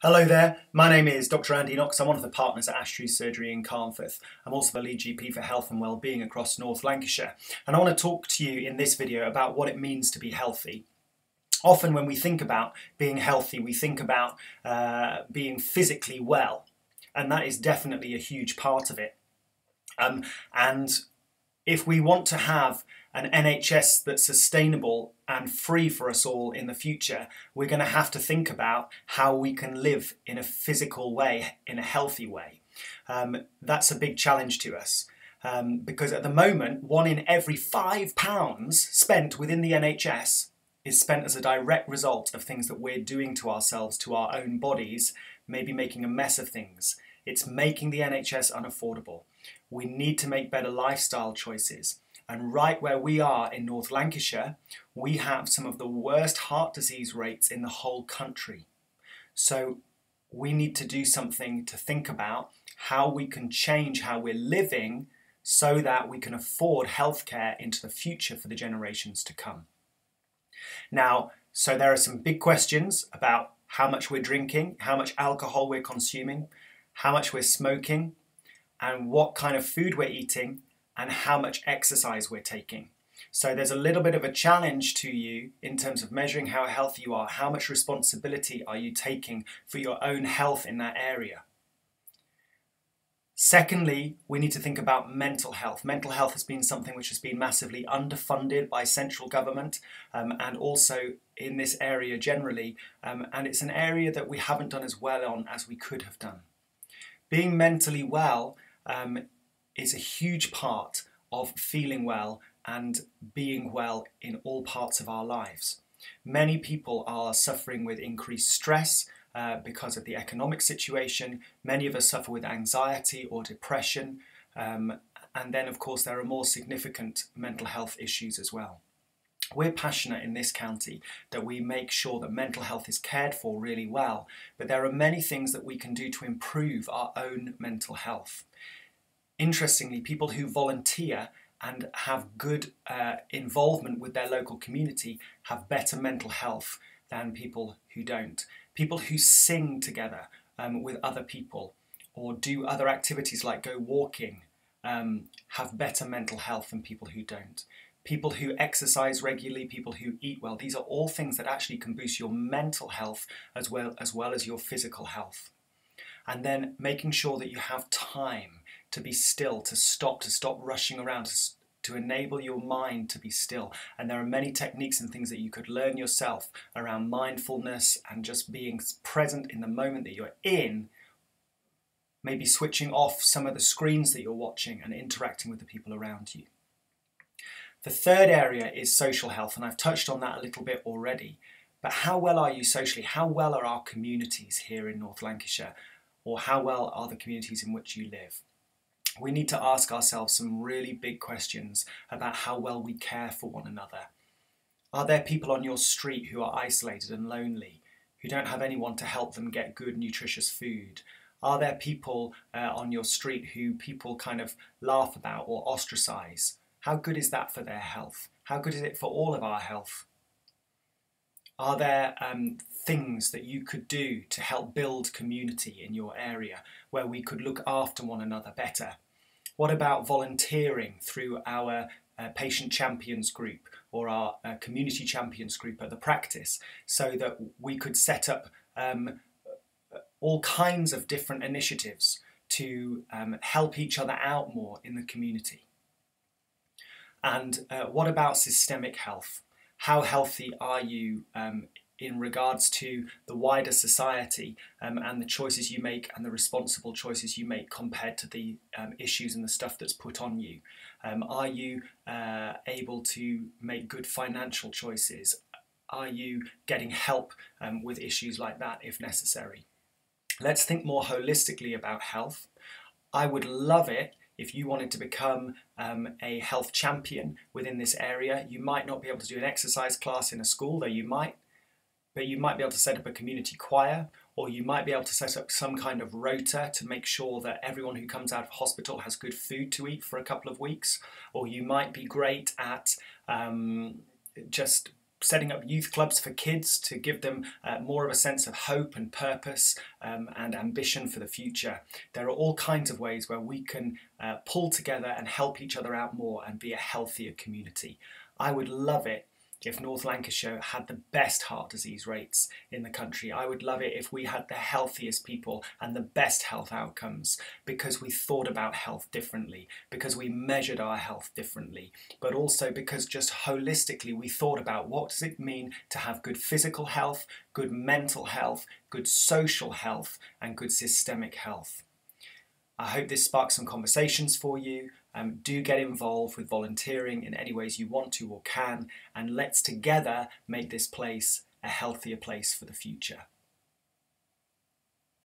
Hello there, my name is Dr. Andy Knox. I'm one of the partners at Ashtree Surgery in Carnforth. I'm also the lead GP for health and wellbeing across North Lancashire. And I want to talk to you in this video about what it means to be healthy. Often when we think about being healthy, we think about being physically well. And that is definitely a huge part of it. And if we want to have an NHS that's sustainable and free for us all in the future, we're going to have to think about how we can live in a physical way, in a healthy way. That's a big challenge to us because at the moment, 1 in every £5 spent within the NHS is spent as a direct result of things that we're doing to ourselves, to our own bodies, maybe making a mess of things. It's making the NHS unaffordable. We need to make better lifestyle choices. And right where we are in North Lancashire, we have some of the worst heart disease rates in the whole country. So we need to do something to think about how we can change how we're living so that we can afford healthcare into the future for the generations to come. Now, so there are some big questions about how much we're drinking, how much alcohol we're consuming, how much we're smoking, and what kind of food we're eating, and how much exercise we're taking. So there's a little bit of a challenge to you in terms of measuring how healthy you are. How much responsibility are you taking for your own health in that area? Secondly, we need to think about mental health. Mental health has been something which has been massively underfunded by central government and also in this area generally. And it's an area that we haven't done as well on as we could have done. Being mentally well is a huge part of feeling well and being well in all parts of our lives. Many people are suffering with increased stress because of the economic situation. Many of us suffer with anxiety or depression. And then, of course, there are more significant mental health issues as well. We're passionate in this county that we make sure that mental health is cared for really well, but there are many things that we can do to improve our own mental health. Interestingly, people who volunteer and have good involvement with their local community have better mental health than people who don't. People who sing together with other people or do other activities like go walking have better mental health than people who don't. People who exercise regularly, people who eat well, these are all things that actually can boost your mental health as well as your physical health. And then making sure that you have time to be still, to stop rushing around, to enable your mind to be still. And there are many techniques and things that you could learn yourself around mindfulness and just being present in the moment that you're in, maybe switching off some of the screens that you're watching and interacting with the people around you. The third area is social health, and I've touched on that a little bit already. But how well are you socially? How well are our communities here in North Lancashire? Or how well are the communities in which you live? We need to ask ourselves some really big questions about how well we care for one another. Are there people on your street who are isolated and lonely, who don't have anyone to help them get good, nutritious food? Are there people on your street who people kind of laugh about or ostracize? How good is that for their health? How good is it for all of our health? Are there things that you could do to help build community in your area where we could look after one another better? What about volunteering through our patient champions group or our community champions group at the practice so that we could set up all kinds of different initiatives to help each other out more in the community? And what about systemic health? How healthy are you in regards to the wider society and the choices you make and the responsible choices you make compared to the issues and the stuff that's put on you? Are you able to make good financial choices? Are you getting help with issues like that if necessary? Let's think more holistically about health. I would love it if you wanted to become a health champion within this area. You might not be able to do an exercise class in a school, though you might, but you might be able to set up a community choir, or you might be able to set up some kind of rota to make sure that everyone who comes out of hospital has good food to eat for a couple of weeks, or you might be great at just setting up youth clubs for kids to give them more of a sense of hope and purpose and ambition for the future. There are all kinds of ways where we can pull together and help each other out more and be a healthier community. I would love it if North Lancashire had the best heart disease rates in the country. I would love it if we had the healthiest people and the best health outcomes, because we thought about health differently, because we measured our health differently, but also because just holistically we thought about what does it mean to have good physical health, good mental health, good social health, and good systemic health. I hope this sparks some conversations for you. Do get involved with volunteering in any ways you want to or can, and let's together make this place a healthier place for the future.